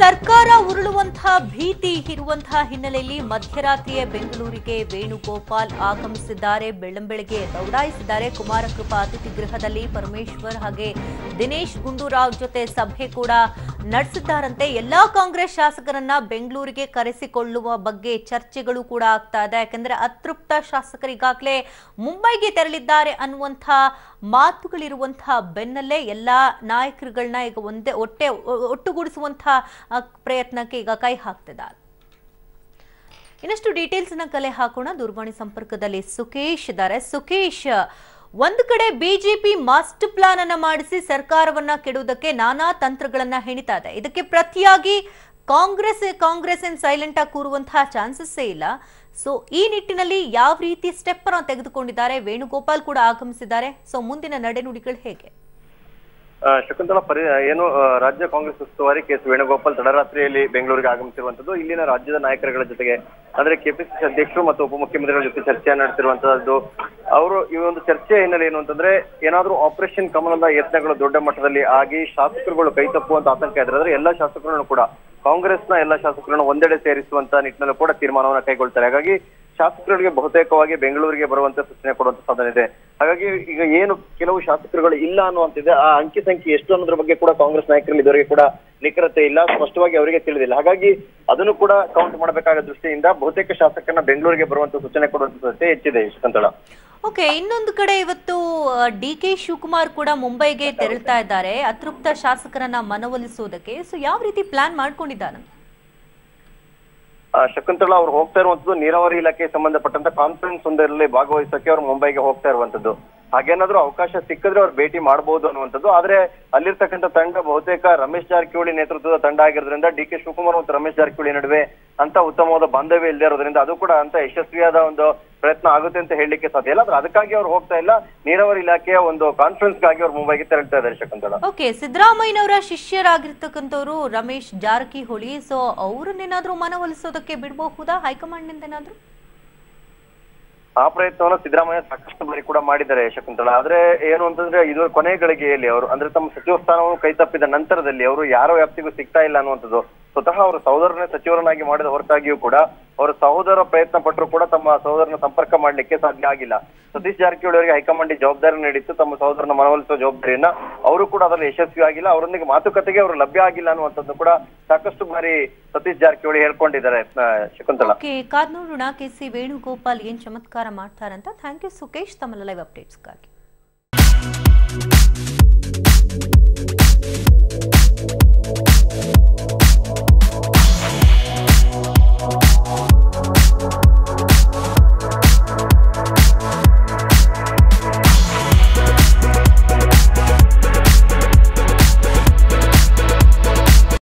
ಸರ್ಕಾರ ಉರುಳುವಂತಹ ಭೀತಿ ಇರುವಂತಹ ಹಿನ್ನೆಲೆಯಲ್ಲಿ ಮಧ್ಯರಾತ್ರಿಯೇ ಬೆಂಗಳೂರಿಗೆ ವೇಣುಗೋಪಾಲ್ ಆಗಮಿಸಿದ್ದಾರೆ. ಬೆಳ್ಳಂಬೆಳಗ್ಗೆ ದೌಡಾಯಿಸಿದ್ದಾರೆ. ಕುಮಾರಕೃಪಾ ಅತಿಥಿ ಗೃಹದಲ್ಲಿ ಪರಮೇಶ್ವರ್ ಹಾಗೆ ದಿನೇಶ್ ಗುಂಡೂರಾವ್ ಜೊತೆ ಸಭೆ ಕೂಡ ನಡೆಸಿದ್ದಾರಂತೆ. ಎಲ್ಲಾ ಕಾಂಗ್ರೆಸ್ ಶಾಸಕರನ್ನ ಬೆಂಗಳೂರಿಗೆ ಕರೆಸಿಕೊಳ್ಳುವ ಬಗ್ಗೆ ಚರ್ಚೆಗಳು ಕೂಡ ಆಗ್ತಾ ಇದೆ. ಯಾಕಂದ್ರೆ ಅತೃಪ್ತ ಶಾಸಕರು ಈಗಾಗಲೇ ಮುಂಬೈಗೆ ತೆರಳಿದ್ದಾರೆ ಅನ್ನುವಂತಹ ಮಾತುಗಳಿರುವಂತಹ ಬೆನ್ನಲ್ಲೇ ಎಲ್ಲಾ ನಾಯಕರುಗಳನ್ನ ಈಗ ಒಟ್ಟುಗೂಡಿಸುವಂತಹ ಪ್ರಯತ್ನಕ್ಕೆ ಈಗ ಕೈ ಹಾಕ್ತಿದ್ದಾರೆ. ಇನ್ನಷ್ಟು ಡೀಟೇಲ್ಸ್ ನ ಕಲೆ ಹಾಕೋಣ. ದೂರವಾಣಿ ಸಂಪರ್ಕದಲ್ಲಿ ಸುಕೇಶ್ ಇದ್ದಾರೆ. ಸುಕೇಶ್, ಒಂದು ಕಡೆ ಬಿಜೆಪಿ ಮಾಸ್ಟರ್ ಪ್ಲಾನ್ ಅನ್ನ ಮಾಡಿಸಿ ಸರ್ಕಾರವನ್ನ ಕೆಡುವುದಕ್ಕೆ ನಾನಾ ತಂತ್ರಗಳನ್ನ ಹೆಣಿತಾ ಇದೆ. ಇದಕ್ಕೆ ಪ್ರತಿಯಾಗಿ ಕಾಂಗ್ರೆಸ್ ಸೈಲೆಂಟ್ ಆಗಿ ಕೂರುವಂತಹ ಚಾನ್ಸಸ್ ಇಲ್ಲ. ಸೊ ಈ ನಿಟ್ಟಿನಲ್ಲಿ ಯಾವ ರೀತಿ ಸ್ಟೆಪ್ ಅನ್ನು ತೆಗೆದುಕೊಂಡಿದ್ದಾರೆ? ವೇಣುಗೋಪಾಲ್ ಕೂಡ ಆಗಮಿಸಿದ್ದಾರೆ. ಸೊ ಮುಂದಿನ ನಡೆನುಡಿಗಳು ಹೇಗೆ? ಶಕುಂತಲಾ, ಏನು ರಾಜ್ಯ ಕಾಂಗ್ರೆಸ್ ಉಸ್ತುವಾರಿ ಕೆ.ಎಸ್. ವೇಣುಗೋಪಾಲ್ ತಡರಾತ್ರಿಯಲ್ಲಿ ಬೆಂಗಳೂರಿಗೆ ಆಗಮಿಸಿರುವಂತದ್ದು ಇಲ್ಲಿನ ರಾಜ್ಯದ ನಾಯಕರುಗಳ ಜೊತೆಗೆ ಅಂದ್ರೆ ಕೆಪಿಸಿಸಿ ಅಧ್ಯಕ್ಷರು ಮತ್ತು ಉಪಮುಖ್ಯಮಂತ್ರಿಗಳ ಜೊತೆ ಚರ್ಚೆಯನ್ನು ನಡೆಸಿರುವಂತದ್ದು. ಅವರು ಈ ಒಂದು ಚರ್ಚೆ ಹಿನ್ನೆಲೆ ಏನು ಅಂತಂದ್ರೆ, ಏನಾದ್ರೂ ಆಪರೇಷನ್ ಕಮಲದ ಯತ್ನಗಳು ದೊಡ್ಡ ಮಟ್ಟದಲ್ಲಿ ಆಗಿ ಶಾಸಕರುಗಳು ಕೈ ತಪ್ಪುವಂತ ಆತಂಕ ಇದ್ರೆ ಎಲ್ಲಾ ಶಾಸಕರನ್ನು ಕೂಡ ಕಾಂಗ್ರೆಸ್ನ ಎಲ್ಲಾ ಶಾಸಕರನ್ನು ಒಂದೆಡೆ ಸೇರಿಸುವಂತ ನಿಟ್ಟಿನಲ್ಲೂ ಕೂಡ ತೀರ್ಮಾನವನ್ನು ಕೈಗೊಳ್ತಾರೆ. ಹಾಗಾಗಿ ಶಾಸಕರಿಗೆ ಬಹುತೇಕವಾಗಿ ಬೆಂಗಳೂರಿಗೆ ಬರುವಂತೆ ಸೂಚನೆ ಕೊಡುವಂತ ಸಾಧನೆ ಇದೆ. ಹಾಗಾಗಿ ಈಗ ಏನು ಕೆಲವು ಶಾಸಕರುಗಳು ಇಲ್ಲ ಅನ್ನುವಂತಿದೆ, ಆ ಅಂಕಿ ಸಂಖ್ಯೆ ಎಷ್ಟು ಅನ್ನೋದ್ರ ಬಗ್ಗೆ ಕೂಡ ಕಾಂಗ್ರೆಸ್ ನಾಯಕರಲ್ಲಿ ಇದುವರೆಗೆ ಕೂಡ ನಿಖರತೆ ಇಲ್ಲ, ಸ್ಪಷ್ಟವಾಗಿ ಅವರಿಗೆ ತಿಳಿದಿಲ್ಲ. ಹಾಗಾಗಿ ಅದನ್ನು ಕೂಡ ಕೌಂಟ್ ಮಾಡಬೇಕಾದ ದೃಷ್ಟಿಯಿಂದ ಬಹುತೇಕ ಶಾಸಕರನ್ನ ಬೆಂಗಳೂರಿಗೆ ಬರುವಂತ ಸೂಚನೆ ಕೊಡುವಂತ ಸಾಧ್ಯತೆ ಹೆಚ್ಚಿದೆ. ಶಕುಂತಲಾ, ಓಕೆ, ಇನ್ನೊಂದು ಕಡೆ ಇವತ್ತು ಡಿ.ಕೆ. ಶಿವಕುಮಾರ್ ಕೂಡ ಮುಂಬೈಗೆ ತೆರಳ್ತಾ ಇದ್ದಾರೆ ಅತೃಪ್ತ ಶಾಸಕರನ್ನ ಮನವೊಲಿಸುವುದಕ್ಕೆ. ಸೊ ಯಾವ ರೀತಿ ಪ್ಲಾನ್ ಮಾಡ್ಕೊಂಡಿದ್ದಾರೆ? ಶಕುಂತಲಾ, ಅವ್ರು ಹೋಗ್ತಾ ಇರುವಂತದ್ದು ನೀರಾವರಿ ಇಲಾಖೆಗೆ ಸಂಬಂಧಪಟ್ಟಂತ ಕಾನ್ಫರೆನ್ಸ್ ಒಂದರಲ್ಲಿ ಭಾಗವಹಿಸಕ್ಕೆ ಅವ್ರು ಮುಂಬೈಗೆ ಹೋಗ್ತಾ ಇರುವಂತದ್ದು. ಹಾಗೇನಾದ್ರೂ ಅವಕಾಶ ಸಿಕ್ಕಿದ್ರೆ ಅವ್ರು ಭೇಟಿ ಮಾಡಬಹುದು ಅನ್ನುವಂಥದ್ದು. ಆದ್ರೆ ಅಲ್ಲಿರ್ತಕ್ಕಂಥ ತಂಡ ಬಹುತೇಕ ರಮೇಶ್ ಜಾರಕಿಹೊಳಿ ನೇತೃತ್ವದ ತಂಡ ಆಗಿರೋದ್ರಿಂದ ಡಿ.ಕೆ. ಶಿವಕುಮಾರ್ ಮತ್ತು ರಮೇಶ್ ಜಾರಕಿಹೊಳಿ ನಡುವೆ ಅಂತ ಉತ್ತಮವಾದ ಬಾಂಧವ್ಯ ಇಲ್ಲದೆ ಇರೋದ್ರಿಂದ ಅದು ಕೂಡ ಅಂತ ಯಶಸ್ವಿಯಾದ ಒಂದು ಪ್ರಯತ್ನ ಆಗುತ್ತೆ ಅಂತ ಹೇಳಲಿಕ್ಕೆ ಸಾಧ್ಯ ಇಲ್ಲ. ಆದ್ರೆ ಅದಕ್ಕಾಗಿ ಅವ್ರು ಹೋಗ್ತಾ ಇಲ್ಲ, ನೀರಾವರಿ ಇಲಾಖೆಯ ಒಂದು ಕಾನ್ಫರೆನ್ಸ್ಗಾಗಿ ಅವ್ರು ಮುಂಬೈಗೆ ತೆರಳ್ತಾ ಇದ್ದಾರೆ. ಶಕುಂತಲಾ, ಓಕೆ, ಸಿದ್ದರಾಮಯ್ಯನವರ ಶಿಷ್ಯರಾಗಿರ್ತಕ್ಕಂಥವ್ರು ರಮೇಶ್ ಜಾರಕಿಹೊಳಿ, ಸೊ ಅವ್ರನ್ನೇನಾದ್ರೂ ಮನವೊಲಿಸೋದಕ್ಕೆ ಬಿಡಬಹುದಾ ಹೈಕಮಾಂಡ್ ನಿಂದ ಏನಾದ್ರು? ಆ ಪ್ರಯತ್ನವನ್ನು ಸಿದ್ದರಾಮಯ್ಯ ಸಾಕಷ್ಟು ಬಾರಿ ಕೂಡ ಮಾಡಿದ್ದಾರೆ. ಶಕುಂತಲಾ, ಆದ್ರೆ ಏನು ಅಂತಂದ್ರೆ ಇದು ಕೊನೆ ಗಳಿಗೆಯಲ್ಲಿ ಅವರು ಅಂದ್ರೆ ತಮ್ಮ ಸಚಿವ ಸ್ಥಾನವನ್ನು ಕೈ ತಪ್ಪಿದ ನಂತರದಲ್ಲಿ ಅವರು ಯಾರೋ ವ್ಯಾಪ್ತಿಗೂ ಸಿಗ್ತಾ ಇಲ್ಲ ಅನ್ನುವಂಥದ್ದು. ಸ್ವತಃ ಅವರ ಸಹೋದರನೇ ಸಚಿವರನ್ನಾಗಿ ಮಾಡಿದ ಹೊರತಾಗಿಯೂ ಕೂಡ ಅವರ ಸಹೋದರ ಪ್ರಯತ್ನ ಪಟ್ಟರು ಕೂಡ ತಮ್ಮ ಸಹೋದರನ ಸಂಪರ್ಕ ಮಾಡ್ಲಿಕ್ಕೆ ಸಾಧ್ಯ ಆಗಿಲ್ಲ. ಸತೀಶ್ ಜಾರಕಿಹೊಳಿ ಅವರಿಗೆ ಹೈಕಮಾಂಡ್ ಜವಾಬ್ದಾರಿ ನೀಡಿತ್ತು, ತಮ್ಮ ಸಹೋದರನ ಮನವೊಲಿಸುವ ಜವಾಬ್ದಾರಿಯನ್ನ. ಅವರು ಕೂಡ ಅದರಲ್ಲಿ ಯಶಸ್ವಿ ಆಗಿಲ್ಲ, ಅವರೊಂದಿಗೆ ಮಾತುಕತೆಗೆ ಅವರು ಲಭ್ಯ ಆಗಿಲ್ಲ ಅನ್ನುವಂಥದ್ದು ಕೂಡ ಸಾಕಷ್ಟು ಬಾರಿ ಸತೀಶ್ ಜಾರಕಿಹೊಳಿ ಹೇಳ್ಕೊಂಡಿದ್ದಾರೆ. ಶಕುಂತಲಾ, ಕಾದ್ ನೋಡೋಣ ಕೆ.ಸಿ. ವೇಣುಗೋಪಾಲ್ ಏನ್ ಚಮತ್ಕಾರ ಮಾಡ್ತಾರಂತ. ಥ್ಯಾಂಕ್ ಯು ಸುಕೇಶ್, ತಮ್ಮ ಲೈವ್ ಅಪ್ಡೇಟ್ಸ್ಗಾಗಿ.